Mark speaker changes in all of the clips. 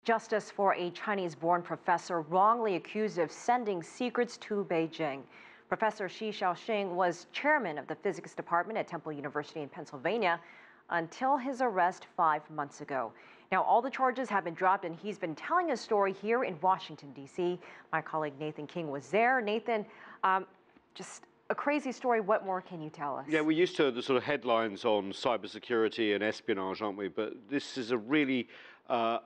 Speaker 1: Justice for a Chinese-born professor wrongly accused of sending secrets to Beijing. Professor Xi Xiaoxing was chairman of the physics department at Temple University in Pennsylvania until his arrest 5 months ago. Now, all the charges have been dropped, and he's been telling his story here in Washington, D.C. My colleague Nathan King was there. Nathan, just a crazy story. What more can you tell us?
Speaker 2: Yeah, we're used to the sort of headlines on cybersecurity and espionage, aren't we? But this is a really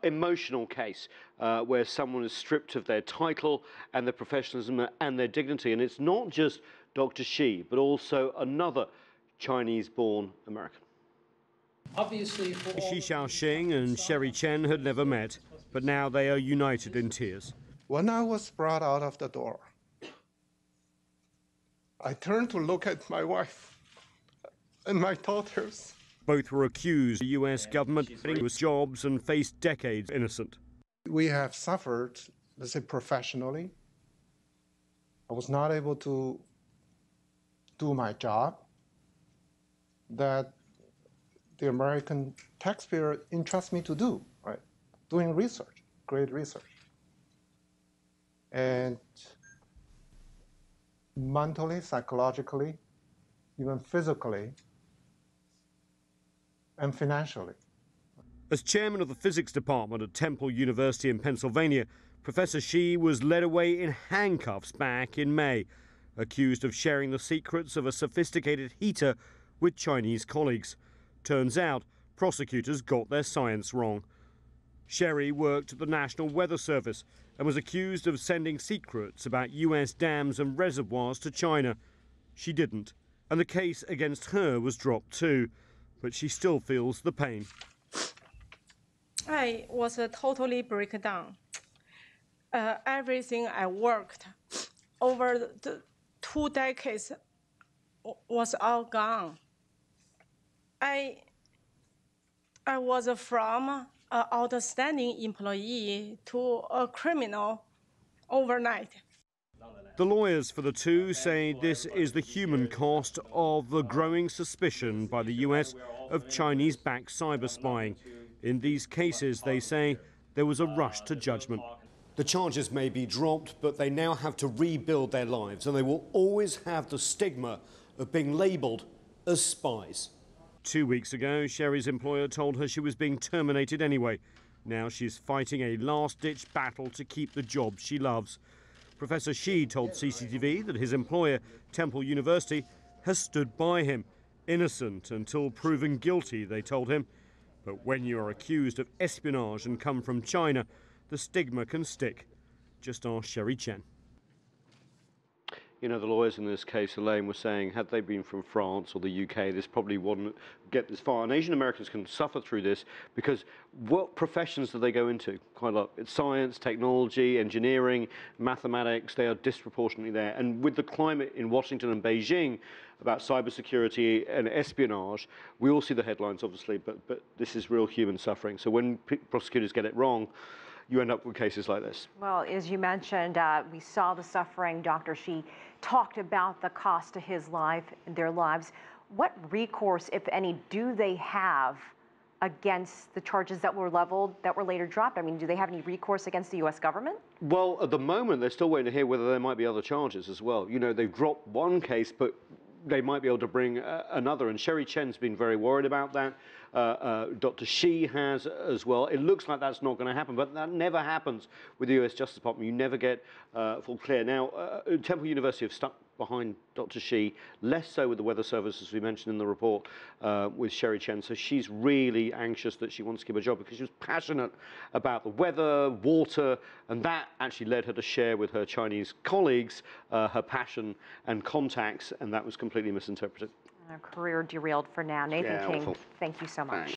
Speaker 2: emotional case where someone is stripped of their title and their professionalism and their dignity. And it's not just Dr. Xi, but also another Chinese-born American.
Speaker 3: Obviously,
Speaker 4: Xi Xiaoxing and Sherry Chen had never met, but now they are united in tears.
Speaker 5: When I was brought out of the door, I turned to look at my wife and my daughters.
Speaker 4: Both were accused of the U.S. government with jobs and faced decades innocent.
Speaker 5: We have suffered, let's say, professionally. I was not able to do my job that the American taxpayer entrusts me to do, right? Doing research, great research. And mentally, psychologically, even physically, and financially.
Speaker 4: As chairman of the physics department at Temple University in Pennsylvania, Professor Xi was led away in handcuffs back in May, accused of sharing the secrets of a sophisticated heater with Chinese colleagues. Turns out, prosecutors got their science wrong. Sherry worked at the National Weather Service and was accused of sending secrets about U.S. dams and reservoirs to China. She didn't, and the case against her was dropped too, but she still feels the pain.
Speaker 6: I was totally break down. Everything I worked over the 2 decades was all gone. I was from an outstanding employee to a criminal overnight.
Speaker 4: The lawyers for the two say this is the human cost of the growing suspicion by the US of Chinese-backed cyber spying. In these cases, they say, there was a rush to judgment. The charges may be dropped, but they now have to rebuild their lives, and they will always have the stigma of being labelled as spies. 2 weeks ago, Sherry's employer told her she was being terminated anyway. Now she's fighting a last-ditch battle to keep the job she loves. Professor Xi told CCTV that his employer, Temple University, has stood by him. Innocent until proven guilty, they told him. But when you are accused of espionage and come from China, the stigma can stick. Just ask Sherry Chen.
Speaker 2: You know, the lawyers in this case, Elaine, were saying, had they been from France or the UK, this probably wouldn't get this far. And Asian Americans can suffer through this because what professions do they go into? Quite a lot. It's science, technology, engineering, mathematics. They are disproportionately there. And with the climate in Washington and Beijing about cybersecurity and espionage, we all see the headlines, obviously, but this is real human suffering. So when prosecutors get it wrong, you end up with cases like this.
Speaker 1: Well, as you mentioned, we saw the suffering. Dr. Xi talked about the cost to his life and their lives. What recourse, if any, do they have against the charges that were leveled, that were later dropped? I mean, do they have any recourse against the U.S. government? Well,
Speaker 2: at the moment, they're still waiting to hear whether there might be other charges as well. You know, they've dropped one case, but they might be able to bring another. And Sherry Chen's been very worried about that. Dr. Xi has as well. It looks like that's not going to happen, but that never happens with the US Justice Department. You never get full clear. Now, Temple University have stuck behind Dr. Xi, less so with the Weather Service, as we mentioned in the report, with Sherry Chen. So she's really anxious that she wants to keep her job because she was passionate about the weather, water, and that actually led her to share with her Chinese colleagues her passion and contacts, and that was completely misinterpreted.
Speaker 1: Her career derailed for now. Nathan King, thank you so much. Thanks.